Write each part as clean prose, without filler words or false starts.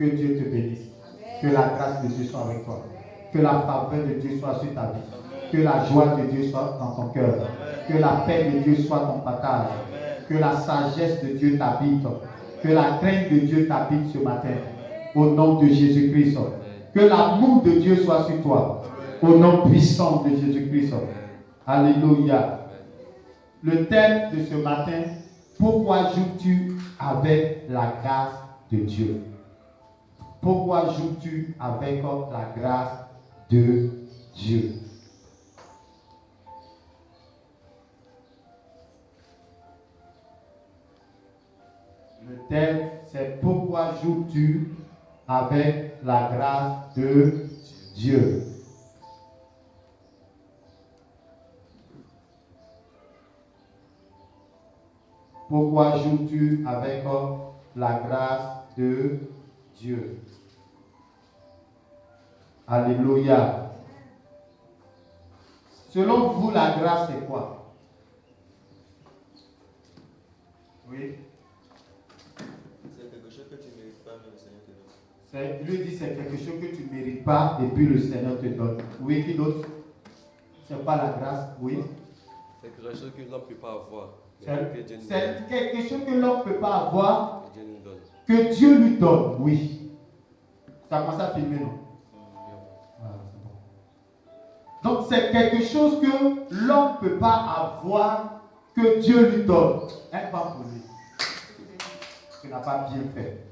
Que Dieu te bénisse. Que la grâce de Dieu soit avec toi. Que la faveur de Dieu soit sur ta vie. Que la joie de Dieu soit dans ton cœur. Que la paix de Dieu soit ton partage. Que la sagesse de Dieu t'habite. Que la crainte de Dieu t'habite ce matin. Au nom de Jésus-Christ. Que l'amour de Dieu soit sur toi. Au nom puissant de Jésus-Christ. Alléluia. Le thème de ce matin, pourquoi joues-tu avec la grâce de Dieu? Pourquoi joues-tu avec la grâce de Dieu? Le thème, c'est pourquoi joues-tu avec la grâce de Dieu? Pourquoi joues-tu avec la grâce de Dieu? Alléluia. Selon vous, la grâce, c'est quoi? Oui. C'est quelque chose que tu ne mérites pas, mais le Seigneur te donne. Lui dit c'est quelque chose que tu ne mérites pas et puis le Seigneur te donne. Oui, qui d'autre? C'est pas la grâce, oui. C'est quelque chose que l'homme ne peut pas avoir. C'est quelque chose que l'homme ne peut pas avoir, Que Dieu nous donne. que Dieu lui donne, oui. Ça commence à filmer, non? Voilà, c'est bon. Donc c'est quelque chose que l'homme ne peut pas avoir, que Dieu lui donne. Un pas pour lui. Tu n'as pas bien fait.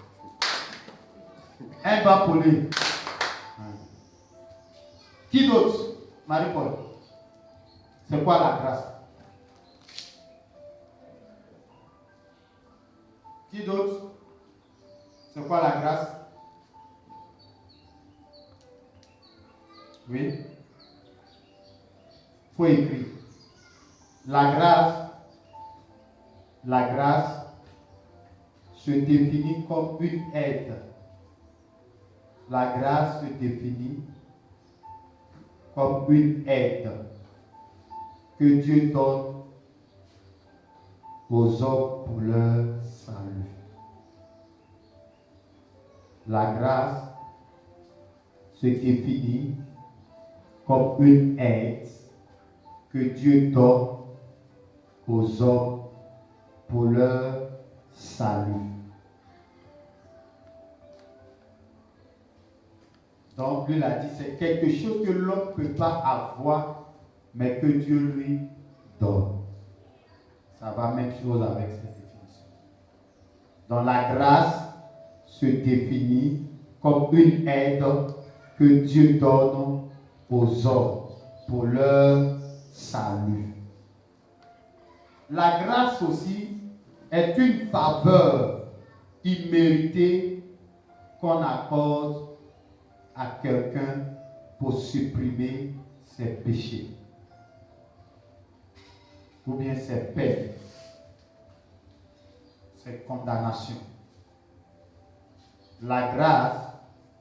Un bas pour lui. Qui d'autre? Marie-Paul. C'est quoi la grâce? Qui d'autre? C'est quoi la grâce? Oui. Il faut écrire. La grâce se définit comme une aide. La grâce se définit comme une aide que Dieu donne aux hommes pour leur salut. La grâce se définit comme une aide que Dieu donne aux hommes pour leur salut. Donc, lui l'a dit, c'est quelque chose que l'homme ne peut pas avoir, mais que Dieu lui donne. Ça va même chose avec cette définition. Donc, la grâce se définit comme une aide que Dieu donne aux hommes pour leur salut. La grâce aussi est une faveur imméritée qu'on accorde à quelqu'un pour supprimer ses péchés ou bien ses peines, ses condamnations. La grâce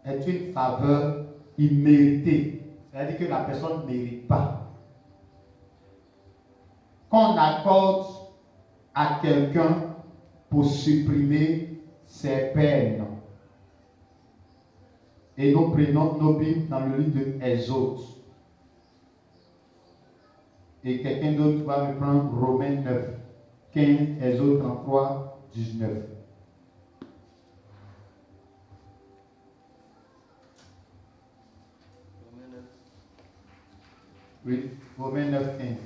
est une faveur imméritée, c'est-à-dire que la personne ne mérite pas, qu'on accorde à quelqu'un pour supprimer ses peines. Et nous prenons nos Bibles dans le livre de Exode. Et quelqu'un d'autre va me prendre Romains 9, 15, Exode 33, 19. Oui, Romains 9, 15.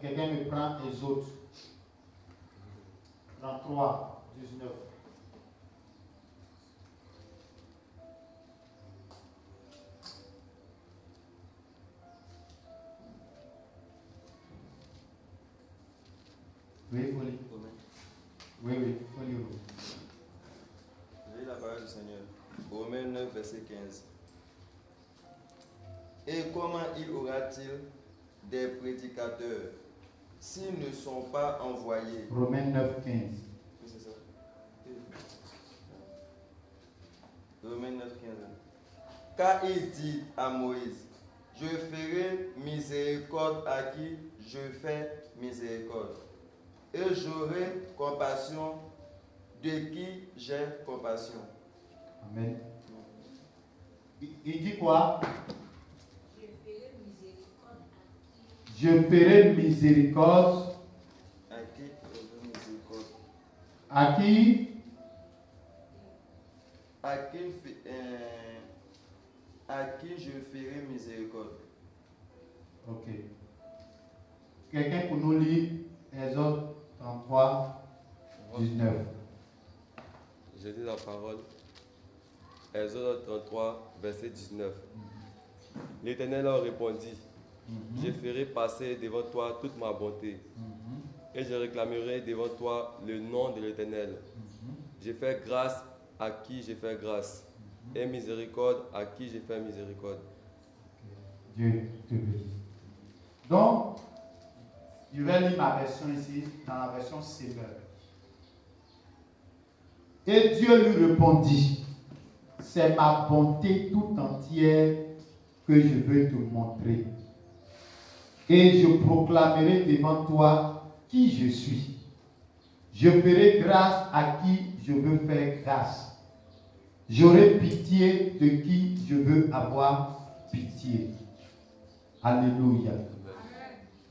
Quelqu'un me prend Exode 33, 19. Oui, faut lire. Oui, faut lire. Je lis la parole du Seigneur. Romains 9, verset 15. Et comment y aura-t-il des prédicateurs s'ils ne sont pas envoyés? Romains 9, 15. Oui, c'est ça. Romains 9, 15. Car il dit à Moïse, je ferai miséricorde à qui je fais miséricorde, et j'aurai compassion de qui j'ai compassion. Amen. Il dit quoi? Je ferai miséricorde. À qui j'aurai miséricorde? À qui? À qui je ferai miséricorde. Ok. Quelqu'un pour nous lire Exode 33, 19. Je lis la parole. Exode 33, verset 19. L'Éternel leur répondit, je ferai passer devant toi toute ma bonté, et je réclamerai devant toi le nom de l'Éternel. Je fais grâce à qui je fais grâce, et miséricorde à qui je fais miséricorde. Dieu te bénisse. Donc, je vais lire ma version ici, dans la version Sever. Et Dieu lui répondit, c'est ma bonté tout entière que je veux te montrer. Et je proclamerai devant toi qui je suis. Je ferai grâce à qui je veux faire grâce. J'aurai pitié de qui je veux avoir pitié. Alléluia.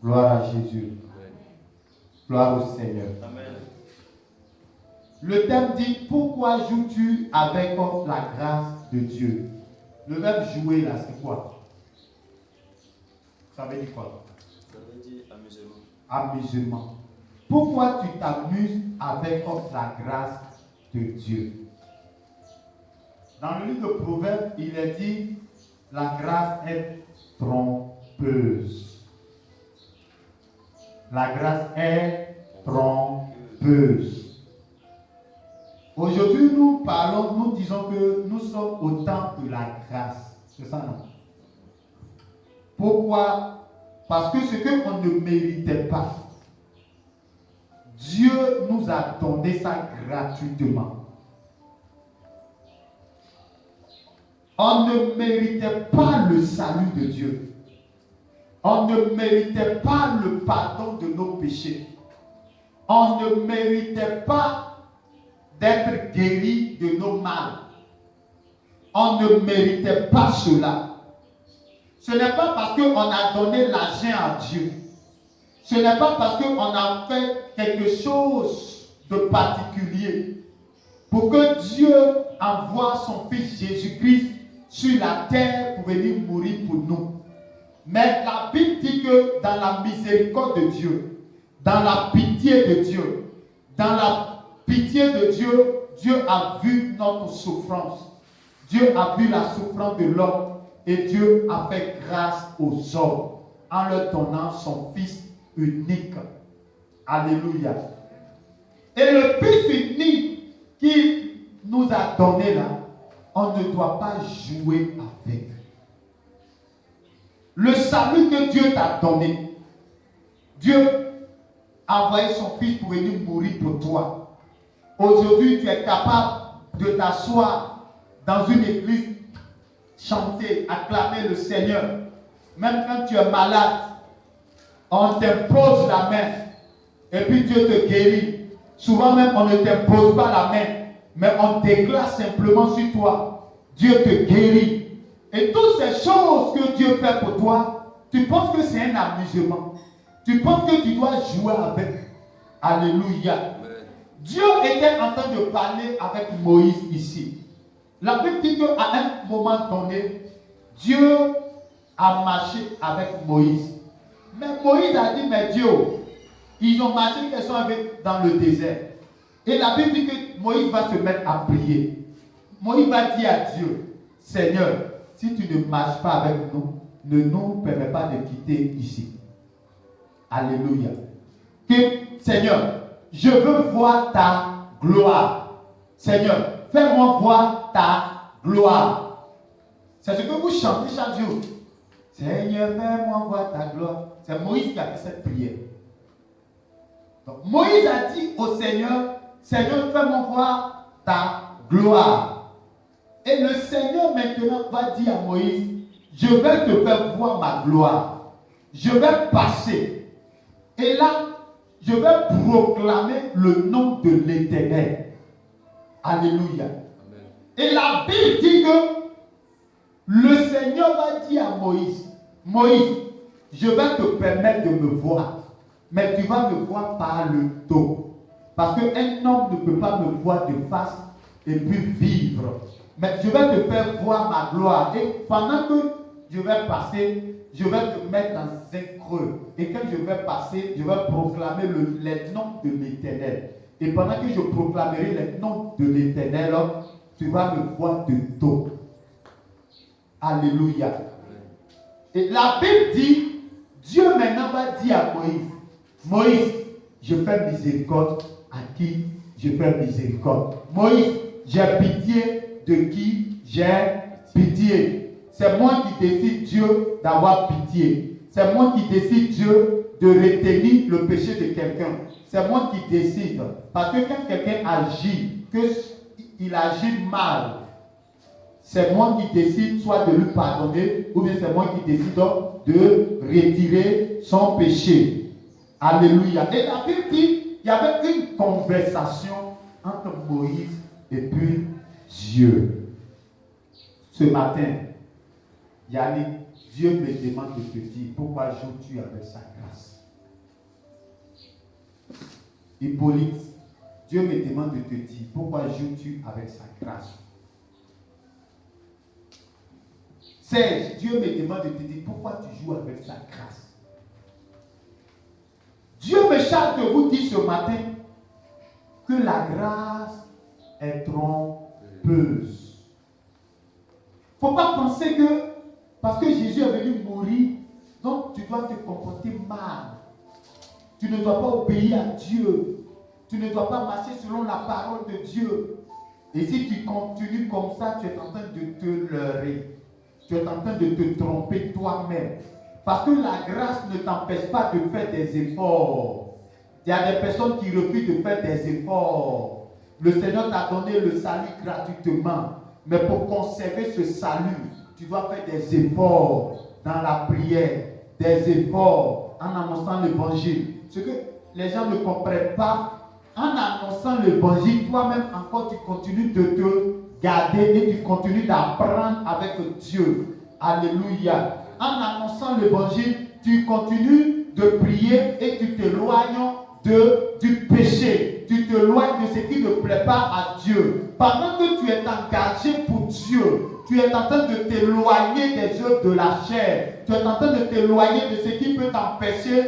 Gloire à Jésus. Amen. Gloire au Seigneur. Amen. Le thème dit, pourquoi joues-tu avec la grâce de Dieu? Le verbe jouer là, c'est quoi? Ça veut dire quoi? Ça veut dire amusement. Amusement. Pourquoi tu t'amuses avec la grâce de Dieu? Dans le livre de Proverbes, il est dit, la grâce est trompeuse. La grâce est trompeuse. Aujourd'hui, nous parlons, nous disons que nous sommes au temps de la grâce. C'est ça, non? Pourquoi? Parce que ce qu'on ne méritait pas, Dieu nous a donné ça gratuitement. On ne méritait pas le salut de Dieu. On ne méritait pas le pardon de nos péchés. On ne méritait pas d'être guéri de nos mal. On ne méritait pas cela. Ce n'est pas parce qu'on a donné l'argent à Dieu. Ce n'est pas parce qu'on a fait quelque chose de particulier pour que Dieu envoie son Fils Jésus-Christ sur la terre pour venir mourir pour nous. Mais la Bible dit que dans la miséricorde de Dieu, dans la pitié de Dieu, Dieu a vu notre souffrance. Dieu a vu la souffrance de l'homme et Dieu a fait grâce aux hommes en leur donnant son Fils unique. Alléluia. Et le Fils unique qu'il nous a donné là, on ne doit pas jouer avec. Le salut que Dieu t'a donné, Dieu a envoyé son Fils pour venir mourir pour toi. Aujourd'hui, tu es capable de t'asseoir dans une église, chanter, acclamer le Seigneur. Même quand tu es malade, on t'impose la main et puis Dieu te guérit. Souvent même, on ne t'impose pas la main, mais on déclare simplement sur toi. Dieu te guérit. Et toutes ces choses que Dieu fait pour toi, tu penses que c'est un amusement. Tu penses que tu dois jouer avec. Alléluia. Amen. Dieu était en train de parler avec Moïse ici. La Bible dit qu'à un moment donné, Dieu a marché avec Moïse. Mais Moïse a dit, mais Dieu, ils ont marché, ils sont avec dans le désert. Et la Bible dit que Moïse va se mettre à prier. Moïse va dire à Dieu, Seigneur, si tu ne marches pas avec nous, ne nous permets pas de quitter ici. Alléluia. Que, Seigneur, je veux voir ta gloire. Seigneur, fais-moi voir ta gloire. C'est ce que vous chantez chaque jour. Seigneur, fais-moi voir ta gloire. C'est Moïse qui a fait cette prière. Donc, Moïse a dit au Seigneur, Seigneur, fais-moi voir ta gloire. Et le Seigneur maintenant va dire à Moïse, je vais te faire voir ma gloire. Je vais passer. Et là, Je vais proclamer le nom de l'Éternel. Alléluia. Amen. Et la Bible dit que le Seigneur va dire à Moïse, Moïse, je vais te permettre de me voir, mais tu vas me voir par le dos. Parce qu'un homme ne peut pas me voir de face et puis vivre. Mais je vais te faire voir ma gloire. Et pendant que je vais passer, je vais te mettre dans un creux. Et quand je vais passer, je vais proclamer les noms de l'Éternel. Et pendant que je proclamerai les noms de l'Éternel, tu vas me voir de dos. Alléluia. Et la Bible dit, Dieu maintenant va dire à Moïse, Moïse, je fais miséricorde à qui je fais miséricorde. Moïse, j'ai pitié de qui j'ai pitié. C'est moi qui décide, Dieu, d'avoir pitié. C'est moi qui décide, Dieu, de retenir le péché de quelqu'un. C'est moi qui décide. Parce que quand quelqu'un agit, qu'il agit mal, c'est moi qui décide soit de lui pardonner, ou bien c'est moi qui décide de retirer son péché. Alléluia. Et la Bible dit, il y avait une conversation entre Moïse et puis Dieu. Ce matin, Yannick, Dieu me demande de te dire, pourquoi joues-tu avec sa grâce? Hippolyte, Dieu me demande de te dire, pourquoi joues-tu avec sa grâce? Serge, Dieu me demande de te dire, pourquoi tu joues avec sa grâce? Dieu me charge de vous dire ce matin que la grâce est trompeuse. Il ne faut pas penser que parce que Jésus est venu mourir, donc tu dois te comporter mal. Tu ne dois pas obéir à Dieu. Tu ne dois pas marcher selon la parole de Dieu. Et si tu continues comme ça, tu es en train de te leurrer. Tu es en train de te tromper toi-même. Parce que la grâce ne t'empêche pas de faire des efforts. Il y a des personnes qui refusent de faire des efforts. Le Seigneur t'a donné le salut gratuitement. Mais pour conserver ce salut, tu dois faire des efforts dans la prière, des efforts en annonçant l'évangile. Ce que les gens ne comprennent pas, en annonçant l'évangile, toi-même encore tu continues de te garder et tu continues d'apprendre avec Dieu. Alléluia. En annonçant l'évangile, tu continues de prier et tu t'éloignes du péché. Tu t'éloignes de ce qui ne plaît pas à Dieu. Pendant que tu es engagé pour Dieu, tu es en train de t'éloigner des œuvres de la chair. Tu es en train de t'éloigner de ce qui peut t'empêcher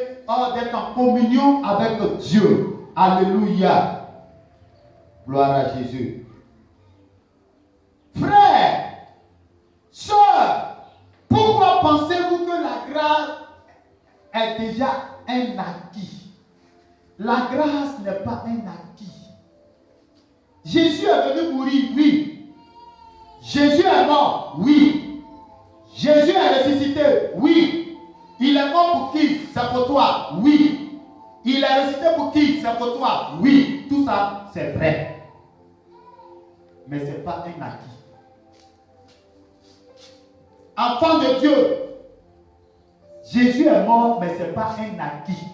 d'être en communion avec Dieu. Alléluia. Gloire à Jésus. Frères, sœurs, pourquoi pensez-vous que la grâce est déjà un acquis? La grâce n'est pas un acquis. Jésus est venu mourir, oui. Jésus est mort, oui. Jésus est ressuscité, oui. Il est mort pour qui? C'est pour toi, oui. Il est ressuscité pour qui? C'est pour toi, oui. Tout ça, c'est vrai. Mais ce n'est pas un acquis. Enfant de Dieu, Jésus est mort, mais ce n'est pas un acquis.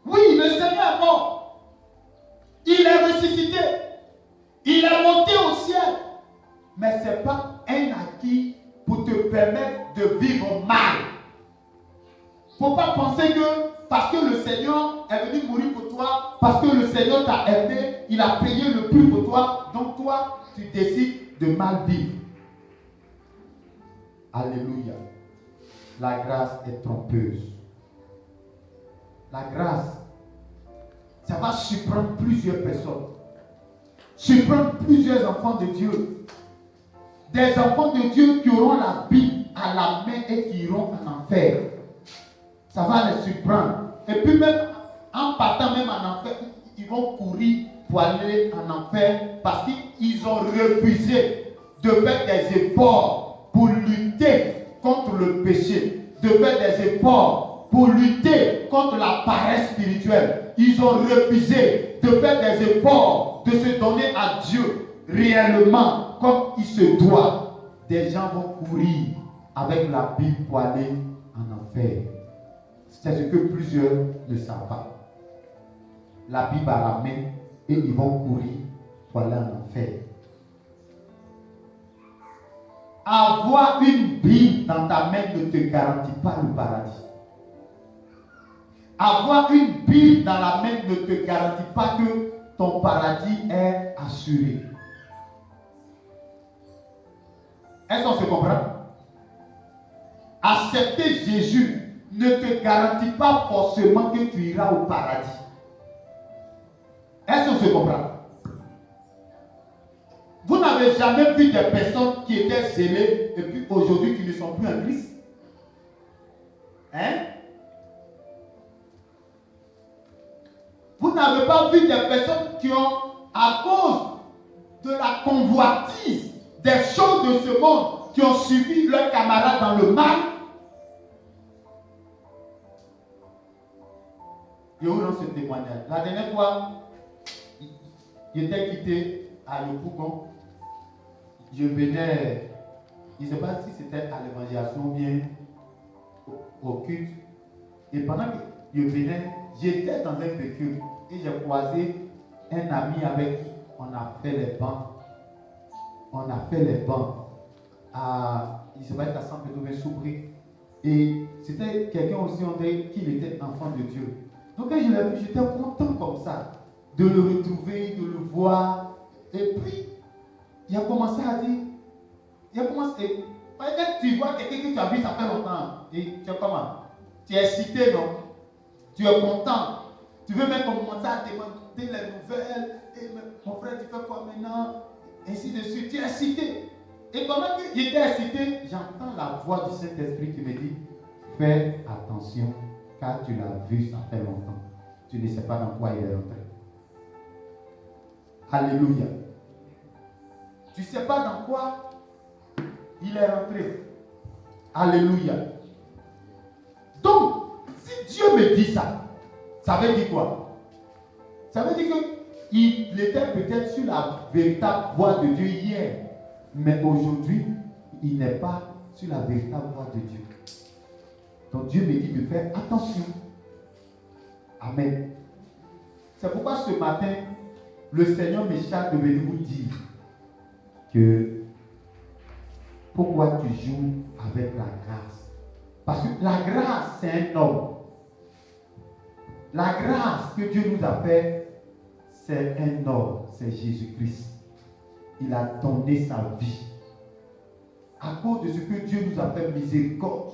Oui, le Seigneur est mort. Il est ressuscité. Il est monté au ciel. Mais ce n'est pas un acquis pour te permettre de vivre mal. Il ne faut pas penser que parce que le Seigneur est venu mourir pour toi, parce que le Seigneur t'a aimé, il a payé le prix pour toi, donc toi, tu décides de mal vivre. Alléluia. La grâce est trompeuse. La grâce, ça va surprendre plusieurs personnes. Surprendre plusieurs enfants de Dieu. Des enfants de Dieu qui auront la Bible à la main et qui iront en enfer. Ça va les surprendre. Et puis même, en partant même en enfer, ils vont courir pour aller en enfer parce qu'ils ont refusé de faire des efforts pour lutter contre le péché. De faire des efforts pour lutter contre la paresse spirituelle. Ils ont refusé de faire des efforts, de se donner à Dieu réellement comme il se doit. Des gens vont courir avec la Bible pour aller en enfer. C'est ce que plusieurs ne savent pas. La Bible à la main et ils vont courir pour aller en enfer. Avoir une Bible dans ta main ne te garantit pas le paradis. Avoir une Bible dans la main ne te garantit pas que ton paradis est assuré. Est-ce qu'on se comprend? Accepter Jésus ne te garantit pas forcément que tu iras au paradis. Est-ce qu'on se comprend? Vous n'avez jamais vu des personnes qui étaient zélées et puis aujourd'hui qui ne sont plus en Christ? Hein? Vous n'avez pas vu des personnes qui ont, à cause de la convoitise des choses de ce monde, qui ont suivi leurs camarades dans le mal? Je vous rends ce témoignage. La dernière fois, j'étais quitté à Yopougon. Je venais, je ne sais pas si c'était à l'évangélisation ou bien au culte. Et pendant que je venais, j'étais dans un véhicule et j'ai croisé un ami avec qui on a fait les bancs. On a fait les bancs à, il se passe à Saint-Pédouin-Soubry. Et c'était quelqu'un aussi, on dirait qu'il était enfant de Dieu. Donc quand je l'ai vu, j'étais content comme ça de le retrouver, de le voir. Et puis, il a commencé à dire, peut-être tu vois quelqu'un que tu as vu ça fait longtemps. Et tu es comment? Tu es excité, non? Tu es content. Tu veux même commencer à demander les nouvelles. Et mon frère, tu fais quoi maintenant? Ainsi de suite. Tu es excité. Et pendant que j'étais excité, j'entends la voix du Saint-Esprit qui me dit, fais attention, car tu l'as vu, ça fait longtemps. Tu ne sais pas dans quoi il est rentré. Alléluia. Tu ne sais pas dans quoi il est rentré. Alléluia. Donc, si Dieu me dit ça, ça veut dire quoi? Ça veut dire qu'il était peut-être sur la véritable voie de Dieu hier, mais aujourd'hui, il n'est pas sur la véritable voie de Dieu. Donc Dieu me dit de faire attention. Amen. C'est pourquoi ce matin, le Seigneur me charge de venir vous dire que pourquoi tu joues avec la grâce? Parce que la grâce, c'est un homme. La grâce que Dieu nous a fait, c'est un homme, c'est Jésus-Christ. Il a donné sa vie. À cause de ce que Dieu nous a fait miséricorde.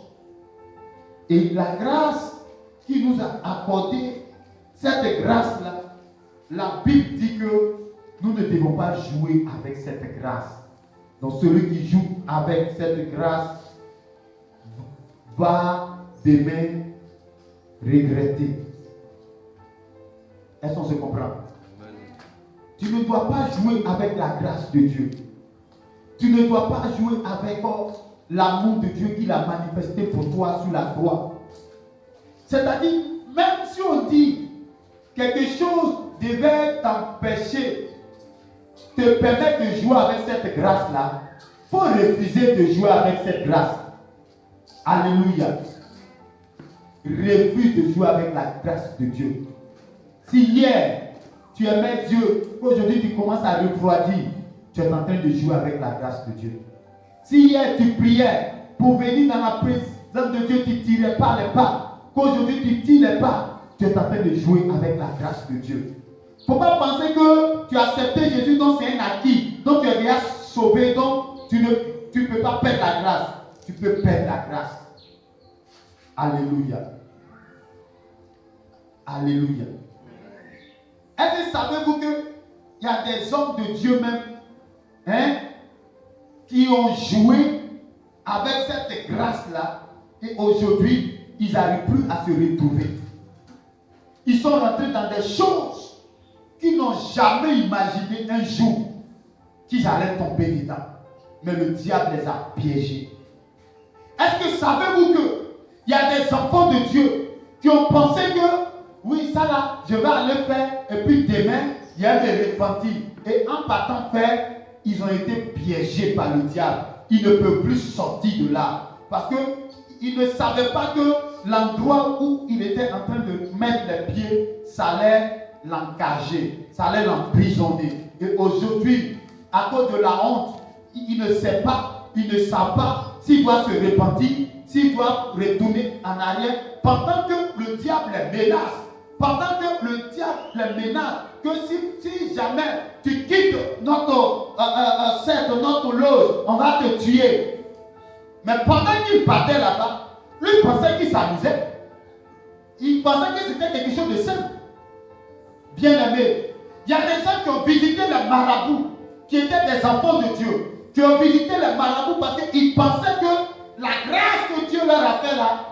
Et la grâce qu'il nous a accordée, cette grâce-là, la Bible dit que nous ne devons pas jouer avec cette grâce. Donc celui qui joue avec cette grâce va demain regretter. Est-ce qu'on se comprend? Amen. Tu ne dois pas jouer avec la grâce de Dieu. Tu ne dois pas jouer avec l'amour de Dieu qu'il a manifesté pour toi sur la croix. C'est-à-dire, même si on dit quelque chose devait t'empêcher, te permettre de jouer avec cette grâce-là, il faut refuser de jouer avec cette grâce. Alléluia. Refuse de jouer avec la grâce de Dieu. Si hier, tu aimais Dieu, aujourd'hui tu commences à refroidir, tu es en train de jouer avec la grâce de Dieu. Si hier tu priais pour venir dans la présence de Dieu, tu ne tirais pas les pas, qu'aujourd'hui tu tires les pas, tu es en train de jouer avec la grâce de Dieu. Il ne faut pas penser que tu as accepté Jésus, donc c'est un acquis, donc tu es déjà sauvé, donc tu ne peux pas perdre la grâce. Tu peux perdre la grâce. Alléluia. Alléluia. Est-ce que savez-vous qu'il y a des hommes de Dieu même qui ont joué avec cette grâce-là et aujourd'hui, ils n'arrivent plus à se retrouver. Ils sont rentrés dans des choses qu'ils n'ont jamais imaginé un jour qu'ils allaient tomber dedans. Mais le diable les a piégés. Est-ce que savez-vous qu'il y a des enfants de Dieu qui ont pensé que oui, ça là, je vais aller faire, et puis demain, il y a des repentis. Et en partant faire, ils ont été piégés par le diable. Ils ne peuvent plus sortir de là. Parce qu'ils ne savaient pas que l'endroit où il était en train de mettre les pieds, ça allait l'encager, ça allait l'emprisonner. Et aujourd'hui, à cause de la honte, il ne sait pas, il ne sait pas s'il doit se repentir, s'il doit retourner en arrière, pendant que le diable les menace, pendant que le diable les menace, que si jamais tu quittes notre loge, on va te tuer. Mais pendant qu'il battait là-bas, lui pensait qu'il s'amusait. Il pensait que c'était quelque chose de simple. Bien aimé, il y a des gens qui ont visité les marabouts, qui étaient des enfants de Dieu, qui ont visité les marabouts parce qu'ils pensaient que la grâce que Dieu leur a fait là,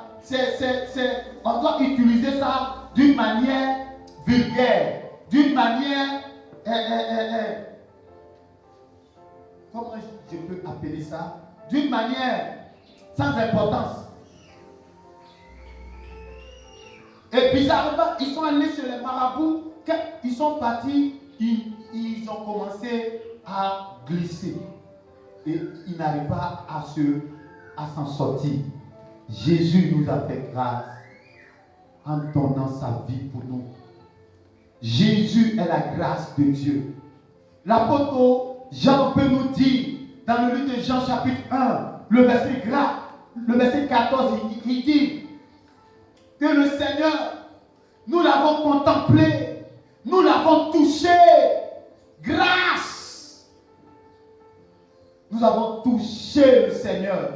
on doit utiliser ça d'une manière vulgaire, d'une manière, comment je peux appeler ça, d'une manière sans importance. Et bizarrement, ils sont allés chez les marabouts, quand ils sont partis, ils ont commencé à glisser. Et ils n'arrivent pas à s'en sortir. Jésus nous a fait grâce en donnant sa vie pour nous. Jésus est la grâce de Dieu. L'apôtre Jean peut nous dire, dans le livre de Jean chapitre 1, le verset 14, il dit que le Seigneur, nous l'avons contemplé, nous l'avons touché, grâce. Nous avons touché le Seigneur.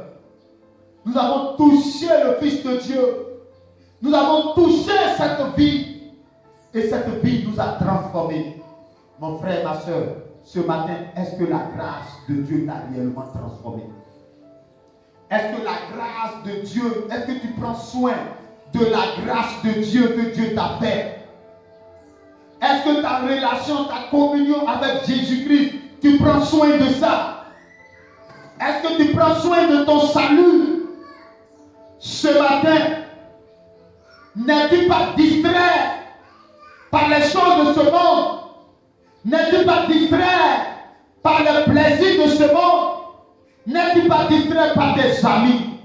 Nous avons touché le Fils de Dieu. Nous avons touché cette vie. Et cette vie nous a transformés. Mon frère, ma soeur, ce matin, est-ce que la grâce de Dieu t'a réellement transformé? Est-ce que la grâce de Dieu, est-ce que tu prends soin de la grâce de Dieu que Dieu t'a fait? Est-ce que ta relation, ta communion avec Jésus-Christ, tu prends soin de ça? Est-ce que tu prends soin de ton salut? Ce matin, n'es-tu pas distrait par les choses de ce monde? N'es-tu pas distrait par les plaisirs de ce monde? N'es-tu pas distrait par tes amis,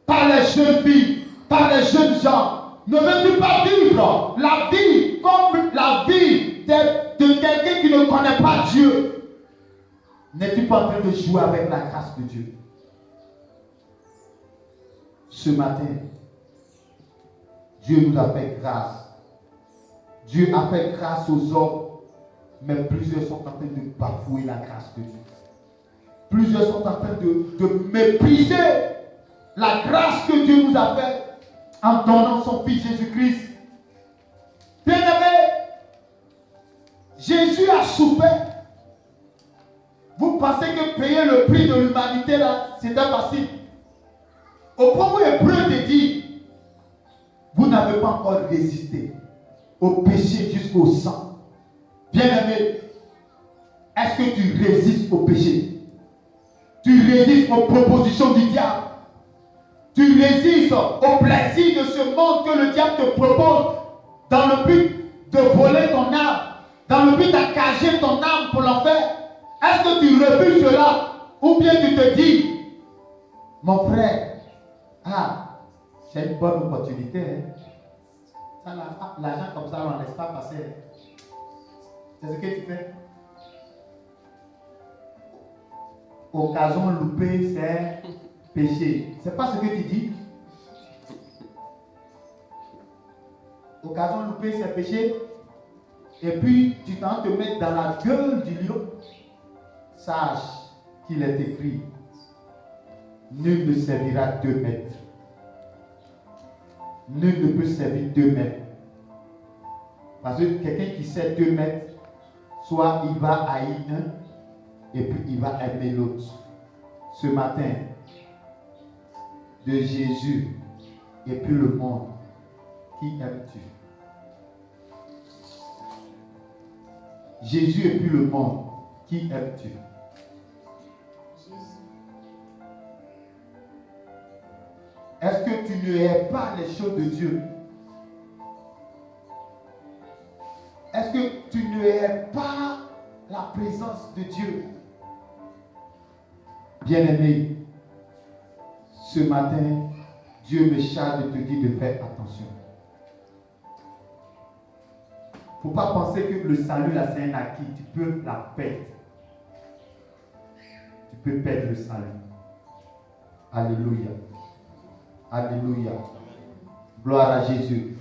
par les jeunes filles, par les jeunes gens? Ne veux-tu pas vivre la vie comme la vie de quelqu'un qui ne connaît pas Dieu? N'es-tu pas en train de jouer avec la grâce de Dieu? Ce matin, Dieu nous a fait grâce. Dieu a fait grâce aux hommes, mais plusieurs sont en train de bafouer la grâce de Dieu. Plusieurs sont en train de mépriser la grâce que Dieu nous a faite en donnant son Fils Jésus-Christ. Bien-aimé, Jésus a souffert. Vous pensez que payer le prix de l'humanité là, c'était facile? Au point où Hébreu te dit, vous n'avez pas encore résisté au péché jusqu'au sang. Bien-aimé, est-ce que tu résistes au péché? Tu résistes aux propositions du diable? Tu résistes au plaisir de ce monde que le diable te propose dans le but de voler ton âme, dans le but d'accager ton âme pour l'enfer? Est-ce que tu refuses cela? Ou bien tu te dis, mon frère, c'est une bonne opportunité. Hein? L'argent comme ça, on ne laisse pas passer. C'est ce que tu fais. Occasion loupée, c'est péché. C'est pas ce que tu dis. Occasion loupée, c'est péché. Et puis, tu t'en te mets dans la gueule du lion. Sache qu'il est écrit, nul ne servira 2 maîtres. Nul ne peut servir 2 maîtres. Parce que quelqu'un qui sert 2 maîtres, soit il va haïr un, et puis il va aimer l'autre. Ce matin, de Jésus et puis le monde, qui aimes-tu? Jésus et puis le monde, qui aimes-tu? Est-ce que tu ne hais pas les choses de Dieu? Est-ce que tu ne hais pas la présence de Dieu? Bien-aimé, ce matin, Dieu me charge de te dire de faire attention. Il ne faut pas penser que le salut, là, c'est un acquis. Tu peux la perdre. Tu peux perdre le salut. Alléluia. Alléluia. Gloire à Jésus.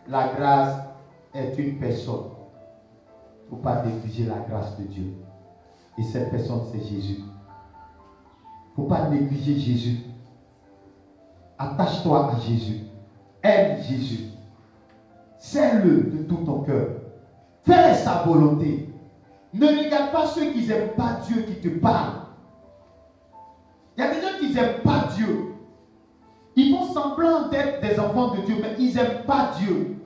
La grâce est une personne. Il ne faut pas négliger la grâce de Dieu. Et cette personne, c'est Jésus. Il ne faut pas négliger Jésus. Attache-toi à Jésus. Aime Jésus. Sers-le de tout ton cœur. Fais sa volonté. Ne regarde pas ceux qui n'aiment pas Dieu qui te parlent. Il y a des gens qui n'aiment pas Dieu. Ils font semblant d'être des enfants de Dieu, mais ils n'aiment pas Dieu.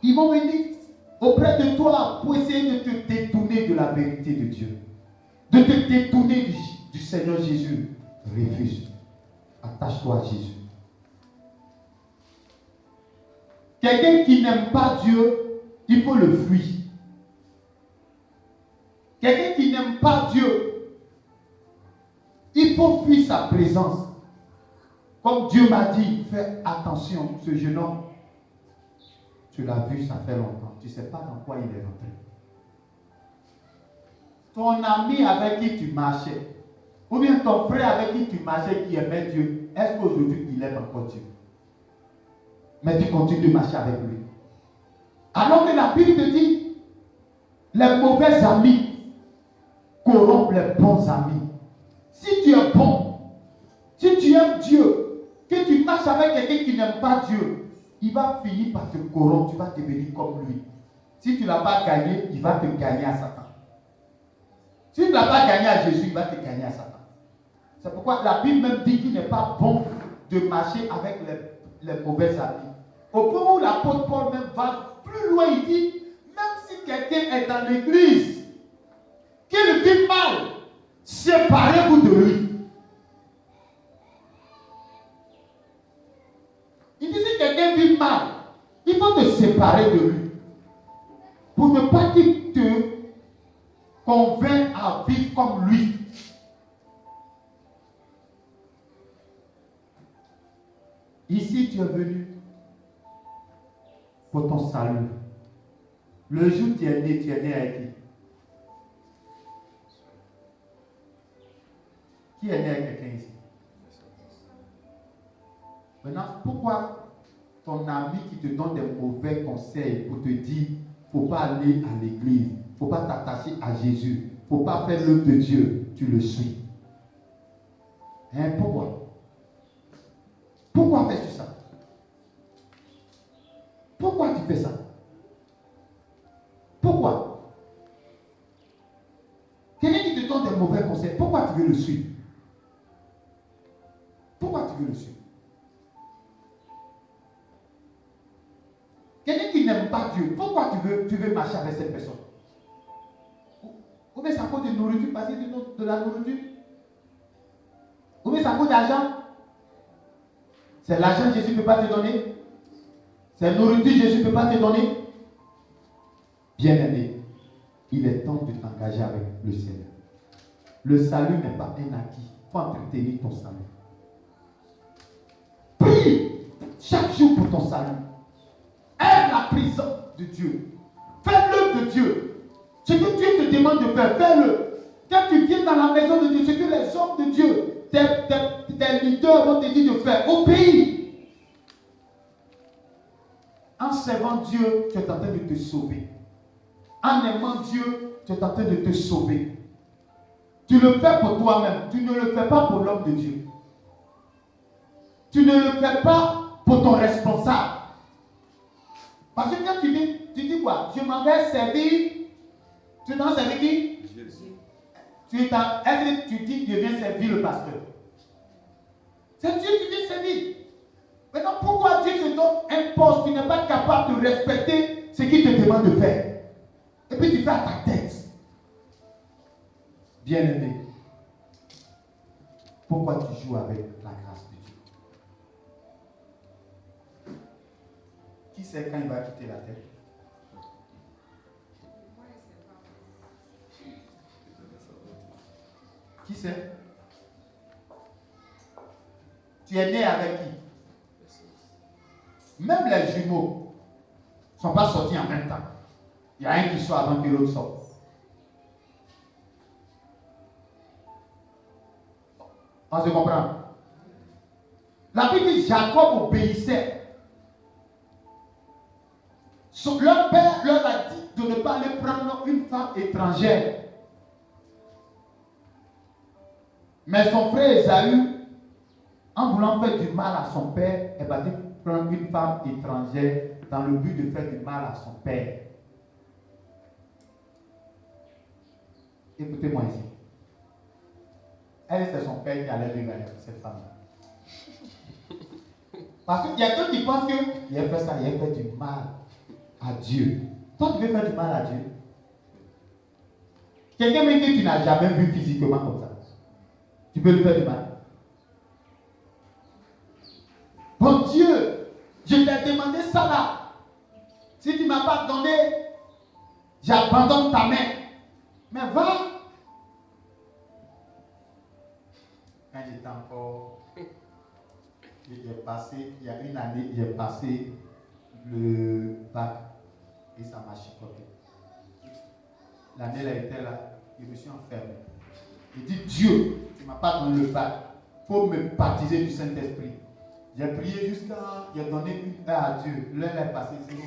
Ils vont venir auprès de toi pour essayer de te détourner de la vérité de Dieu. De te détourner du Seigneur Jésus. Refuse. Attache-toi à Jésus. Quelqu'un qui n'aime pas Dieu, il faut le fuir. Quelqu'un qui n'aime pas Dieu, il faut fuir sa présence. Comme Dieu m'a dit, fais attention, ce jeune homme, tu l'as vu, ça fait longtemps. Tu ne sais pas dans quoi il est rentré. Ton ami avec qui tu marchais, ou bien ton frère avec qui tu marchais qui aimait Dieu, est-ce qu'aujourd'hui il aime encore Dieu? Mais tu continues de marcher avec lui. Alors que la Bible te dit, les mauvais amis corrompent les bons amis. Si tu es bon, si tu aimes Dieu, que tu marches avec quelqu'un qui n'aime pas Dieu, il va finir par te corrompre, tu vas devenir comme lui. Si tu ne l'as pas gagné, il va te gagner à Satan. Si tu ne l'as pas gagné à Jésus, il va te gagner à Satan. C'est pourquoi la Bible même dit qu'il n'est pas bon de marcher avec les mauvais amis. Au point où l'apôtre Paul même va plus loin, il dit, même si quelqu'un est dans l'église, qu'il vit mal, séparez-vous de lui. Il dit, si quelqu'un vit mal, il faut te séparer de lui. Pour ne pas qu'il te convainc à vivre comme lui. Ici, tu es venu pour ton salut. Le jour où tu es né avec qui? Qui est né avec quelqu'un ici? Maintenant, pourquoi ton ami qui te donne des mauvais conseils pour te dire il ne faut pas aller à l'église, il ne faut pas t'attacher à Jésus, il ne faut pas faire l'œuvre de Dieu, tu le suis? Hein, pourquoi? Pourquoi fais-tu ça? Pourquoi tu fais ça? Pourquoi? Quelqu'un qui te donne des mauvais conseils, pourquoi tu veux le suivre? Pourquoi tu veux le suivre? Quelqu'un qui n'aime pas Dieu, pourquoi tu veux marcher avec cette personne? Ou bien c'est à cause de nourriture, parce que de la nourriture? Ou bien c'est à cause d'argent? C'est l'argent que Jésus ne peut pas te donner? C'est la nourriture que Jésus ne peut pas te donner? Bien-aimé, il est temps de t'engager avec le Seigneur. Le salut n'est pas un acquis. Il faut entretenir ton salut. Prie chaque jour pour ton salut. Aime la présence de Dieu. Fais l'œuvre de Dieu. Ce que Dieu te demande de faire, fais-le. Quand tu viens dans la maison de Dieu, ce que les hommes de Dieu, tes leaders vont te dire de faire, obéis. En servant Dieu, tu es en train de te sauver. En aimant Dieu, tu es en train de te sauver. Tu le fais pour toi-même. Tu ne le fais pas pour l'homme de Dieu. Tu ne le fais pas pour ton responsable. Parce que quand tu dis quoi? Je m'en vais servir. Tu t'en servir qui? Jésus. Est-ce que tu dis je viens servir le pasteur? C'est Dieu qui vient servir. Maintenant, pourquoi Dieu te donne un poste, tu n'es pas capable de respecter ce qu'il te demande de faire? Et puis tu fais à ta tête. Bien-aimé, pourquoi tu joues avec la grâce de Dieu? Qui sait quand il va quitter la terre? Qui sait? Tu es né avec qui? Même les jumeaux ne sont pas sortis en même temps. Il y a un qui sort avant que l'autre sorte. On se comprend? La Bible dit Jacob obéissait. Leur père leur a dit de ne pas aller prendre une femme étrangère. Mais son frère Esaü, en voulant faire du mal à son père, est parti prendre une femme étrangère dans le but de faire du mal à son père. Écoutez-moi ici. Elle, c'est son père qui allait vivre avec cette femme-là. Parce qu'il y a ceux qui pensent qu'il a fait ça, il a fait du mal à Dieu. Toi, tu veux faire du mal à Dieu? Quelqu'un même que tu n'as jamais vu physiquement comme ça, tu peux lui faire du mal. Bon Dieu, je t'ai demandé ça là. Si tu ne m'as pas donné, j'abandonne ta main. Mais va. Quand j'étais encore, il y a une année, j'ai passé le bac et ça m'a chicoté. L'année là était là, je me suis enfermé. J'ai dit Dieu, tu ne m'as pas donné le bac, il faut me baptiser du Saint-Esprit. J'ai prié jusqu'à, j'ai donné une heure à Dieu. L'heure est passée, c'est bon.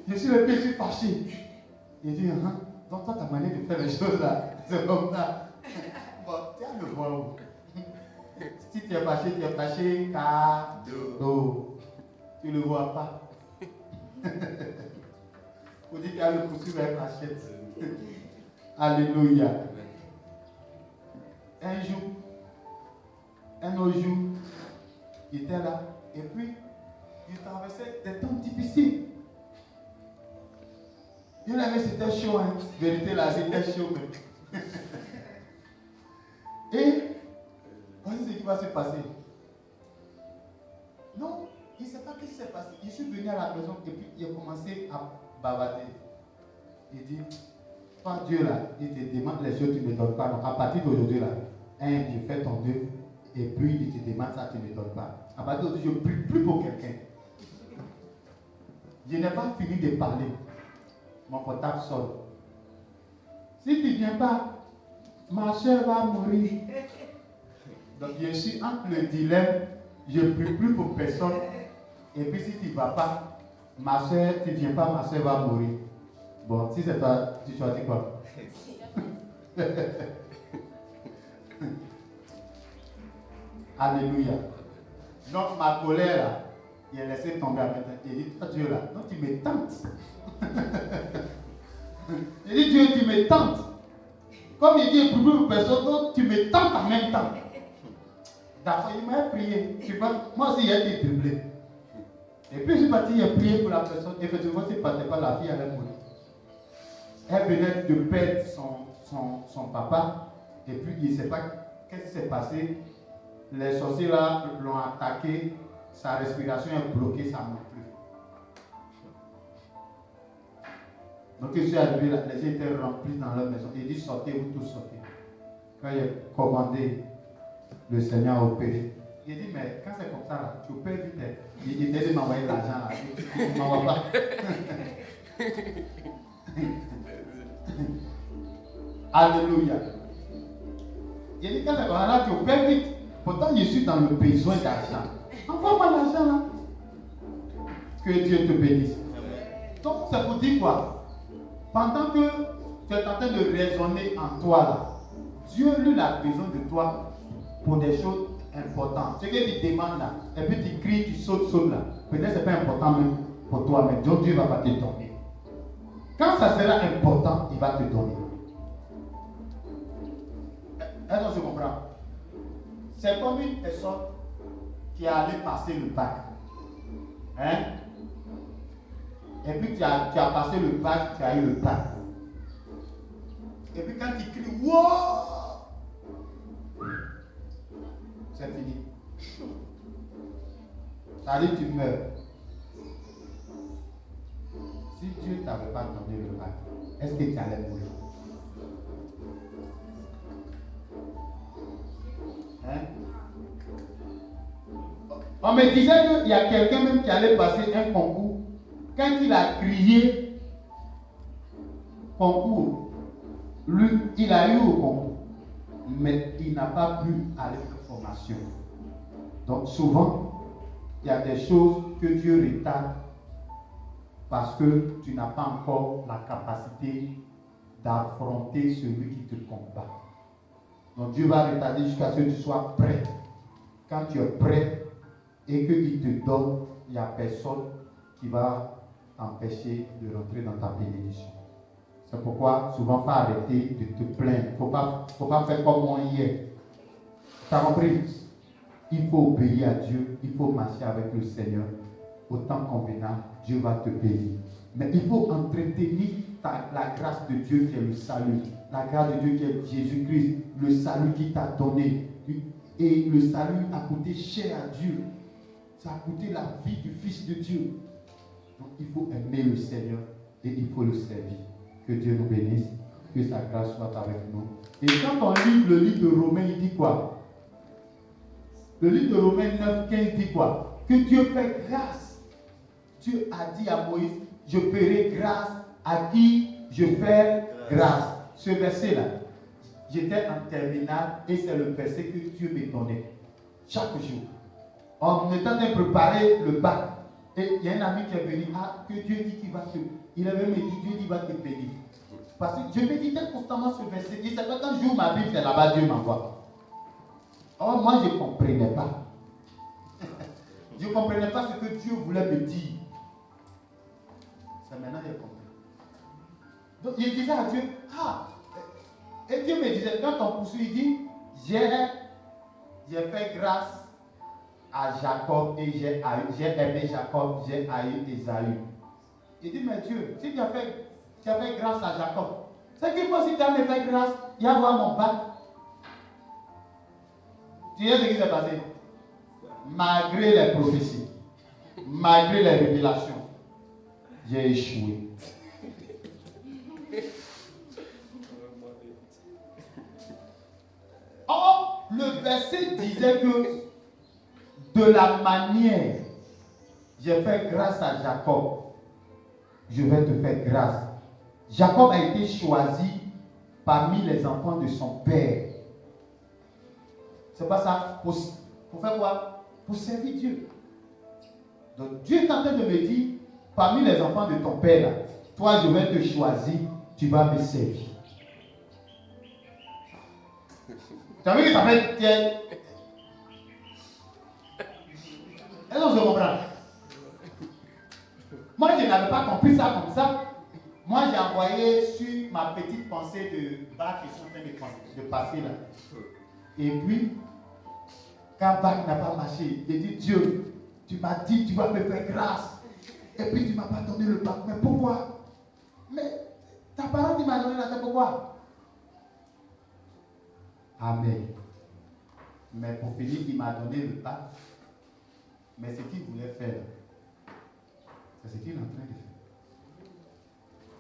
Je suis levé, je suis fâché. J'ai dit, donc toi, ta manière de faire les choses là, c'est comme ça. Bon, tu as le voir où? Si tu es fâché, cadeau. Tu ne le vois pas. Faut dire qu'il y a le poursuivre avec la chaise. Alléluia. Un jour, un autre jour, il était là. Et puis, il traversait des temps difficiles. Il avait, c'était chaud, hein. Vérité là, c'était chaud même. Et, voici ce qui va se passer. Non, il ne sait pas ce qui s'est passé. Je suis venu à la maison et puis il a commencé à bavarder. Il dit, toi Dieu là, il te demande les choses, tu ne me donnes pas. Donc à partir d'aujourd'hui là, je fais ton œuvre et puis il te demande ça, tu ne me donnes pas. À partir d'aujourd'hui, je ne prie plus pour quelqu'un. Je n'ai pas fini de parler. Mon portable sonne. Si tu ne viens pas, ma soeur va mourir. Donc je suis entre le dilemme, je ne prie plus pour personne. Et puis si tu ne vas pas, ma soeur, tu ne viens pas, ma soeur va mourir. Bon, si c'est toi, tu choisis quoi? Alléluia. Donc ma colère là, il a laissé tomber à maintenant. Il dit, toi Dieu là, donc tu me tentes. Il dit, Dieu, tu me tentes. Comme il dit, pour personne, donc tu me tentes en même temps. D'accord, il m'a prié. Moi aussi, il a été dribblé. Et puis je suis parti, il a prié pour la personne. Effectivement, si ne partait pas, la fille allait mourir. Elle venait de perdre son papa. Et puis il ne sait pas qu'est-ce qui s'est passé. Les sorciers là l'ont attaqué. Sa respiration est bloquée, ça ne monte plus. Donc je suis arrivé là, les gens étaient remplis dans leur maison. Il dit sortez, vous tous sortez. Quand il a commandé, le Seigneur a opéré. Il dit mais quand c'est comme ça là, tu opères vite. Il dit de m'envoyer l'argent là. Il ne m'envoie pas. Alléluia. Il dit quand c'est comme ça là, tu opères vite. Pourtant je suis dans le besoin d'argent. Envoie-moi l'argent là. Que Dieu te bénisse. Donc c'est pour dire quoi? Pendant que tu es en train de raisonner en toi là, Dieu lui a besoin de toi pour des choses importantes. Ce que tu demandes là, et puis tu cries, tu sautes là. Peut-être ce n'est pas important même pour toi, mais donc Dieu ne va pas te donner. Quand ça sera important, il va te donner. Est-ce qu'on se comprend? C'est comme une personne qui est allée passer le bac. Hein? Et puis tu as passé le bac, tu as eu le bac. Et puis quand tu cries, wow! C'est fini. Ça dit tu meurs. Si Dieu ne t'avait pas donné le bac, est-ce que tu allais mourir? On me disait qu'il y a quelqu'un même qui allait passer un concours. Quand il a crié concours, lui, il a eu au concours. Mais il n'a pas pu aller faire formation. Donc souvent, il y a des choses que Dieu retarde parce que tu n'as pas encore la capacité d'affronter celui qui te combat. Donc Dieu va retarder jusqu'à ce que tu sois prêt. Quand tu es prêt et qu'il te donne, il n'y a personne qui va t'empêcher de rentrer dans ta bénédiction. C'est pourquoi souvent, il faut arrêter de te plaindre. Il ne faut pas faire comme moi hier. Tu as compris? Il faut obéir à Dieu. Il faut marcher avec le Seigneur. Au temps convenable, Dieu va te bénir. Mais il faut entretenir la grâce de Dieu qui est le salut. La grâce de Dieu qui est Jésus-Christ. Le salut qu'il t'a donné. Et le salut a coûté cher à Dieu. Ça a coûté la vie du Fils de Dieu. Donc il faut aimer le Seigneur et il faut le servir. Que Dieu nous bénisse, que sa grâce soit avec nous. Et quand on lit le livre de Romains, il dit quoi? Le livre de Romains 9, 15 dit quoi? Que Dieu fait grâce. Dieu a dit à Moïse, je ferai grâce à qui je fais grâce. Ce verset-là, j'étais en terminale et c'est le verset que Dieu me donnait chaque jour. En étant en train de préparer le bac, et il y a un ami qui est venu, que Dieu dit qu'il va te... Il avait me dit, Dieu dit qu'il va te bénir. Parce que je méditais constamment ce verset. Et c'est pas quand j'ouvre ma Bible, c'est là-bas Dieu m'envoie. Or, moi, je ne comprenais pas. Je ne comprenais pas ce que Dieu voulait me dire. C'est maintenant que j'ai compris. Donc, je disais à Dieu, et Dieu me disait, quand on poursuit, il dit, j'ai fait grâce à Jacob et j'ai aimé Jacob, j'ai haï Esaü. Il dit, mais Dieu, si tu as fait grâce à Jacob, c'est que moi, si tu as fait grâce, il y a avoir mon bac. Tu sais ce qui s'est passé? Malgré les prophéties, malgré les révélations, j'ai échoué. Or, le verset disait que de la manière j'ai fait grâce à Jacob, je vais te faire grâce. Jacob a été choisi parmi les enfants de son père. C'est pas ça. Pour faire quoi? Pour servir Dieu. Donc Dieu est en train de me dire, parmi les enfants de ton père, là, toi je vais te choisir, tu vas me servir. Tu as vu que ça fait tiens. Est-ce que je comprends? Moi je n'avais pas compris ça comme ça. Moi j'ai envoyé sur ma petite pensée de bac qui sont en train de passer là. Et puis, quand bac n'a pas marché, j'ai dit Dieu, tu m'as dit tu vas me faire grâce. Et puis tu ne m'as pas donné le bac. Mais pourquoi? Mais ta parole tu m'as donné la tête, pourquoi? Amen. Mais pour finir, il m'a donné le bac. Mais ce qu'il voulait faire, c'est ce qu'il est en train de faire.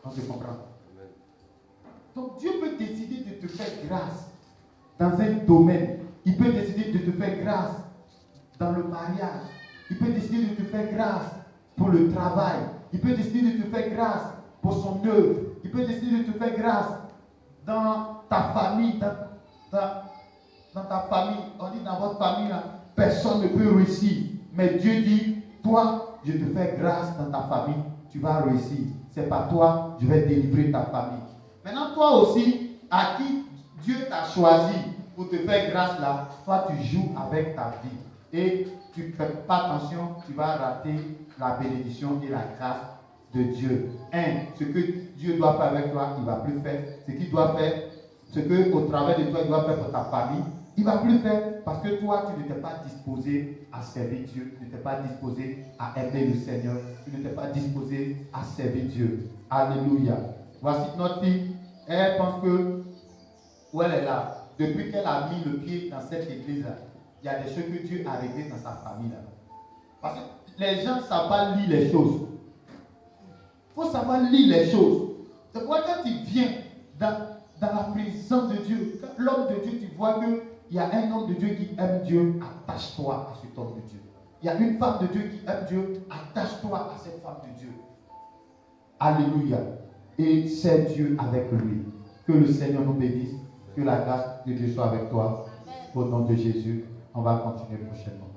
On se comprend. Donc Dieu peut décider de te faire grâce dans un domaine. Il peut décider de te faire grâce dans le mariage. Il peut décider de te faire grâce pour le travail. Il peut décider de te faire grâce pour son œuvre. Il peut décider de te faire grâce dans ta famille. Dans ta famille, on dit dans votre famille, là, personne ne peut réussir. Mais Dieu dit, toi, je te fais grâce dans ta famille, tu vas réussir. C'est par toi, je vais délivrer ta famille. Maintenant, toi aussi, à qui Dieu t'a choisi pour te faire grâce là, toi, tu joues avec ta vie. Et tu ne fais pas attention, tu vas rater la bénédiction et la grâce de Dieu. Ce que Dieu doit faire avec toi, il ne va plus faire. Ce qu'il doit faire, ce qu'au travers de toi, il doit faire pour ta famille, il ne va plus faire parce que toi, tu n'étais pas disposé à servir Dieu. Tu n'étais pas disposé à aimer le Seigneur. Tu n'étais pas disposé à servir Dieu. Alléluia. Voici notre fille. Elle pense que, où elle est là, depuis qu'elle a mis le pied dans cette église-là, il y a des choses que Dieu a réglées dans sa famille là. Parce que les gens ne savent pas lire les choses. Il faut savoir lire les choses. C'est pourquoi quand tu viens dans la présence de Dieu, l'homme de Dieu, tu vois qu'il y a un homme de Dieu qui aime Dieu, attache-toi à cet homme de Dieu. Il y a une femme de Dieu qui aime Dieu. Attache-toi à cette femme de Dieu. Alléluia. Et c'est Dieu avec lui. Que le Seigneur nous bénisse. Que la grâce de Dieu soit avec toi. Au nom de Jésus. On va continuer prochainement.